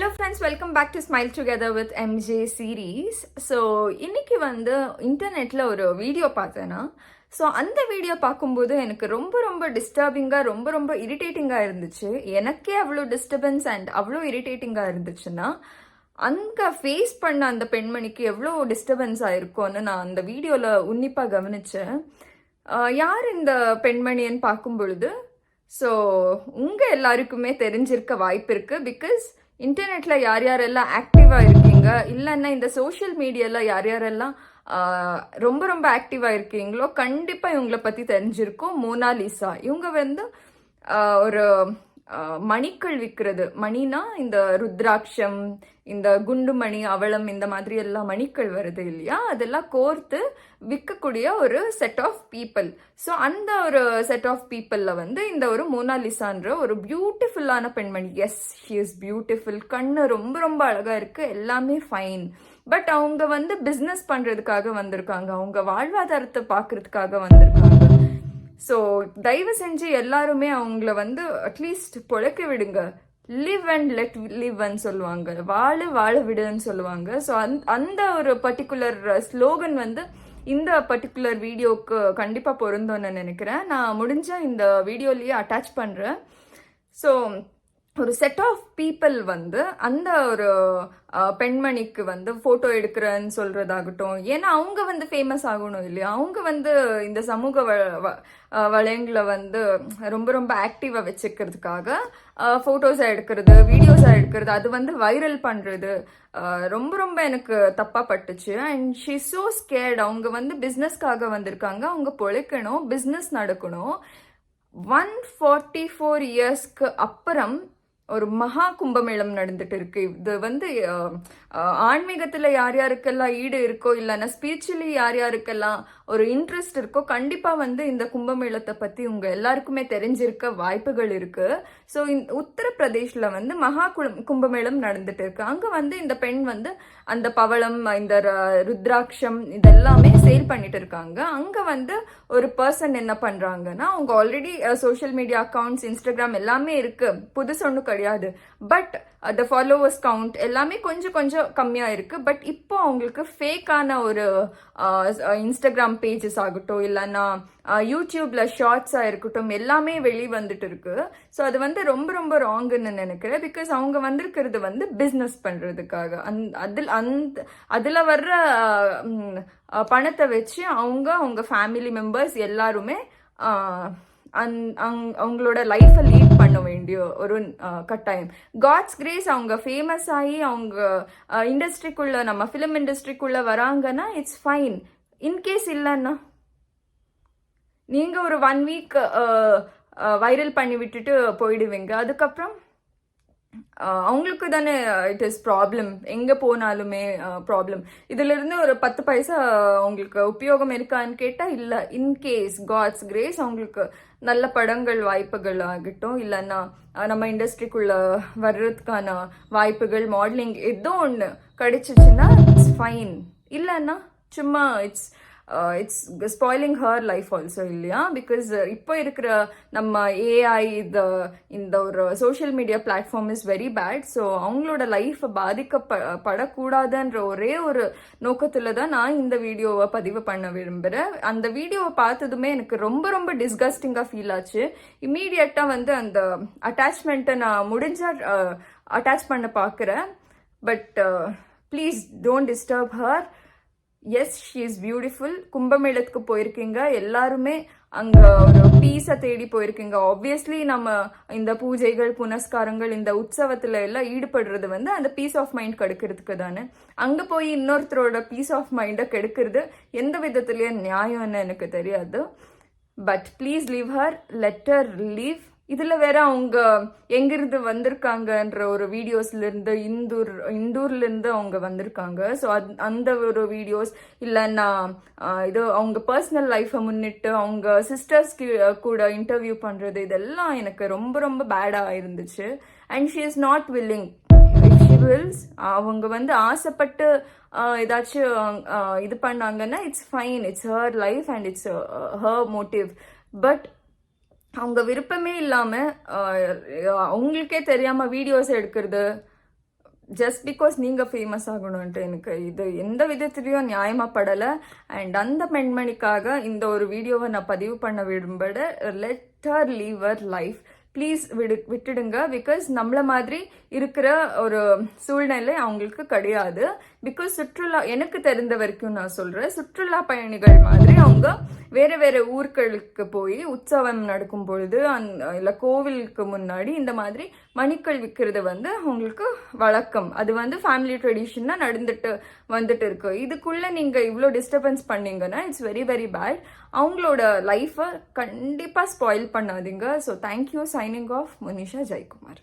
Hello friends, welcome back to smile together with MJ series. So இன்னைக்கு இன்டர்நெட்டில் ஒரு video பார்த்தேன்னா, ஸோ அந்த வீடியோ பார்க்கும்போது எனக்கு ரொம்ப ரொம்ப டிஸ்டர்பிங்காக ரொம்ப இரிட்டேட்டிங்காக இருந்துச்சு. எனக்கே அவ்வளோ டிஸ்டர்பன்ஸ் அண்ட் அவ்வளோ இரிட்டேட்டிங்காக இருந்துச்சுன்னா, அங்கே ஃபேஸ் பண்ண அந்த பெண்மணிக்கு எவ்வளோ டிஸ்டர்பன்ஸ் ஆயிருக்கும்னு நான் அந்த வீடியோவில் உன்னிப்பாக கவனித்தேன். யார் இந்த பெண்மணின்னு பார்க்கும் பொழுது, ஸோ உங்கள் எல்லாருக்குமே தெரிஞ்சிருக்க வாய்ப்பு இருக்குது. பிகாஸ் இன்டர்நெட்டில் யார் யாரெல்லாம் ஆக்டிவாக இருக்கீங்க, இல்லைன்னா இந்த சோஷியல் மீடியாவில் யார் யாரெல்லாம் ரொம்ப ஆக்டிவாக இருக்கீங்களோ கண்டிப்பாக இவங்களை பற்றி தெரிஞ்சிருக்கும். மோனாலிசா இவங்க ஒரு மணிக்கள் விற்கிறது. மணினா இந்த ருத்ராட்சம், இந்த குண்டுமணி, அவளம், இந்த மாதிரி எல்லாம் மணிக்கள் வருது இல்லையா, அதெல்லாம் கோர்த்து விற்கக்கூடிய ஒரு செட் ஆஃப் பீப்புள். ஸோ அந்த ஒரு செட் ஆஃப் பீப்புளில் இந்த ஒரு மோனாலிசான்ற ஒரு பியூட்டிஃபுல்லான பெண்மணி. Yes, she is beautiful. கண்ணு ரொம்ப அழகாக இருக்குது, எல்லாமே ஃபைன். பட் அவங்க பிஸ்னஸ் பண்ணுறதுக்காக வந்திருக்காங்க, அவங்க வாழ்வாதாரத்தை பார்க்கறதுக்காக வந்திருக்காங்க. ஸோ தயவு செஞ்சு எல்லாருமே அவங்கள அட்லீஸ்ட் பொழைக்க விடுங்க. லிவ் அண்ட் லெட் லிவ்ன்னு சொல்லுவாங்க, வாழ விடுன்னு சொல்லுவாங்க. ஸோ அந்த ஒரு பர்டிகுலர் ஸ்லோகன் இந்த பர்டிகுலர் வீடியோவுக்கு கண்டிப்பாக பொருந்தோன்னு நினைக்கிறேன். நான் முடிஞ்ச இந்த வீடியோலேயே அட்டாச் பண்ணுறேன். ஸோ ஒரு செட் ஆஃப் பீப்புள் அந்த ஒரு பெண்மணிக்கு ஃபோட்டோ எடுக்கிறேன்னு சொல்கிறதாகட்டும், ஏன்னா அவங்க ஃபேமஸ் ஆகணும் இல்லையா, அவங்க இந்த சமூக வளையங்களை ரொம்ப ஆக்டிவாக வச்சுக்கிறதுக்காக ஃபோட்டோஸை எடுக்கிறது, வீடியோஸாக எடுக்கிறது, அது வைரல் பண்ணுறது ரொம்ப எனக்கு தப்பாக பட்டுச்சு. And she so scared. அவங்க பிஸ்னஸ்க்காக வந்திருக்காங்க, அவங்க பொழைக்கணும், பிஸ்னஸ் நடக்கணும். 144 இயர்ஸ்க்கு அப்புறம் ஒரு மகா கும்பமேளம் நடந்துட்டு இருக்கு. இது ஆன்மீகத்துல யார் யாருக்கெல்லாம் ஈடு இருக்கோ, இல்லைன்னா ஸ்பிரிச்சுவலி யார் யாருக்கெல்லாம் ஒரு இன்ட்ரெஸ்ட் இருக்கோ, கண்டிப்பா இந்த கும்பமேளத்தை பத்தி உங்க எல்லாருக்குமே தெரிஞ்சிருக்க வாய்ப்புகள் இருக்கு. ஸோ உத்தரப்பிரதேஷ்ல மகா கும்பமேளம் நடந்துட்டு இருக்கு. அங்க இந்த பெண் அந்த பவளம், இந்த ருத்ராட்சம் இதெல்லாமே சேல் பண்ணிட்டு இருக்காங்க. அங்க ஒரு பர்சன் என்ன பண்றாங்கன்னா, அவங்க already social media accounts, Instagram எல்லாமே இருக்கு, புதுசு ஒன்றும் கிடையாது. பட் அந்த ஃபாலோவர்ஸ் கவுண்ட் எல்லாமே கொஞ்சம் கம்மியாக இருக்குது. பட் இப்போ அவங்களுக்கு ஃபேக்கான ஒரு இன்ஸ்டாகிராம் பேஜஸ் ஆகட்டும், இல்லைன்னா யூடியூப்ல ஷார்ட்ஸாக இருக்கட்டும், எல்லாமே வெளியே வந்துட்டு இருக்கு. ஸோ அது ரொம்ப ராங்குன்னு நினைக்கிறேன். பிகாஸ் அவங்க வந்திருக்கிறது பிஸ்னஸ் பண்ணுறதுக்காக. அதில் வர்ற பணத்தை வச்சு அவங்க ஃபேமிலி மெம்பர்ஸ் எல்லாருமே அவங்களோட லைஃப்பை லீட் பண்ண வேண்டிய ஒரு கட்டாயம். காட்ஸ் கிரேஸ் அவங்க ஃபேமஸ் ஆகி அவங்க இண்டஸ்ட்ரிக்குள்ள, நம்ம ஃபிலிம் இண்டஸ்ட்ரிக்குள்ள வராங்கன்னா இட்ஸ் ஃபைன். இன்கேஸ் இல்லைன்னா நீங்கள் ஒரு 1 வீக் வைரல் பண்ணி விட்டுட்டு போயிடுவீங்க. அதுக்கப்புறம் அவங்களுக்கு தானே இட் இஸ் ப்ராப்ளம். எங்கே போனாலுமே ப்ராப்ளம். இதிலிருந்து ஒரு 10 பைசா அவங்களுக்கு உபயோகம் இருக்கான்னு கேட்டால் இல்லை. இன்கேஸ் காட்ஸ் கிரேஸ் அவங்களுக்கு நல்ல படங்கள் வாய்ப்புகள் ஆகட்டும், இல்லைன்னா நம்ம இண்டஸ்ட்ரிக்குள்ள வர்றதுக்கான வாய்ப்புகள், மாடலிங் ஏதோ ஒன்று கிடைச்சிச்சுன்னா இட்ஸ் ஃபைன். இல்லைன்னா சும்மா it's spoiling her life also இல்லையா. பிகாஸ் இப்போ இருக்கிற நம்ம ஏஐ, இந்த ஒரு social media platform is very bad. So அவங்களோட லைஃப்பை பாதிக்கப்படக்கூடாதுன்ற ஒரே ஒரு நோக்கத்தில் தான் நான் இந்த வீடியோவை பதிவு பண்ண விரும்புகிறேன். அந்த வீடியோவை பார்த்ததுமே எனக்கு ரொம்ப டிஸ்கஸ்டிங்காக ஃபீல் ஆச்சு. இம்மீடியட்டாக அந்த அட்டாச்மெண்ட்டை நான் முடிஞ்சால் அட்டாச் பண்ண பார்க்குறேன். But please don't disturb her. Yes, she is beautiful. கும்பமேளத்துக்கு போயிருக்கீங்க, எல்லாருமே அங்கே ஒரு பீஸை தேடி போயிருக்கீங்க. ஆப்வியஸ்லி நம்ம இந்த பூஜைகள், புனஸ்காரங்கள், இந்த உற்சவத்தில் எல்லாம் ஈடுபடுறது அந்த பீஸ் ஆஃப் மைண்ட் கெடுக்கிறதுக்கு தானே. அங்கே போய் இன்னொருத்தரோட பீஸ் ஆஃப் மைண்டை கெடுக்கிறது எந்த விதத்துலேயே நியாயம்னு எனக்கு தெரியாது. But please leave her, let her leave. இதில் வேற அவங்க எங்கிருந்து வந்திருக்காங்கன்ற ஒரு வீடியோஸ்லேருந்து இந்தூர்லேருந்து அவங்க வந்திருக்காங்க. ஸோ அந்த ஒரு வீடியோஸ், இல்லைன்னா இது அவங்க பர்சனல் லைஃப்பை முன்னிட்டு அவங்க சிஸ்டர்ஸ் கூட இன்டர்வியூ பண்ணுறது, இதெல்லாம் எனக்கு ரொம்ப பேடாக இருந்துச்சு. And she is not willing. She wills. அவங்க ஆசைப்பட்டு ஏதாச்சும் இது பண்ணாங்கன்னா it's fine, it's her life and it's her motive. But அவங்க விருப்பமே இல்லாமல் அவங்களுக்கே தெரியாமல் வீடியோஸ் எடுக்கிறது, ஜஸ்ட் பிகாஸ் நீங்கள் ஃபேமஸ் ஆகணும்ன்ட்டு எனக்கு இது எந்த விதத்துலேயும் நியாயமாப்படலை. அண்ட் அந்த பெண்மணிக்காக இந்த ஒரு வீடியோவை நான் பதிவு பண்ண விரும்பட, let her leave her life. Please விட்டுடுங்க. பிகாஸ் நம்மள மாதிரி இருக்கிற ஒரு சூழ்நிலை அவங்களுக்கு கிடையாது. பிகாஸ் சுற்றுலா, எனக்கு தெரிந்த வரைக்கும் நான் சொல்கிறேன், சுற்றுலா பயணிகள் மாதிரி அவங்க வேறு வேறு ஊர்களுக்கு போய் உற்சவம் நடக்கும் பொழுது இல்லை கோவிலுக்கு முன்னாடி இந்த மாதிரி மணிக்கள் விற்கிறது வந்து அவங்களுக்கு வழக்கம். அது வந்து ஃபேமிலி ட்ரெடிஷனாக வந்துட்டு இருக்கு. இதுக்குள்ளே நீங்கள் இவ்வளோ டிஸ்டர்பன்ஸ் பண்ணீங்கன்னா இட்ஸ் வெரி வெரி பேட். அவங்களோட லைஃப்பை கண்டிப்பாக ஸ்பாயில் பண்ணாதீங்க. So thank you. Signing off Monisha Jayakumar.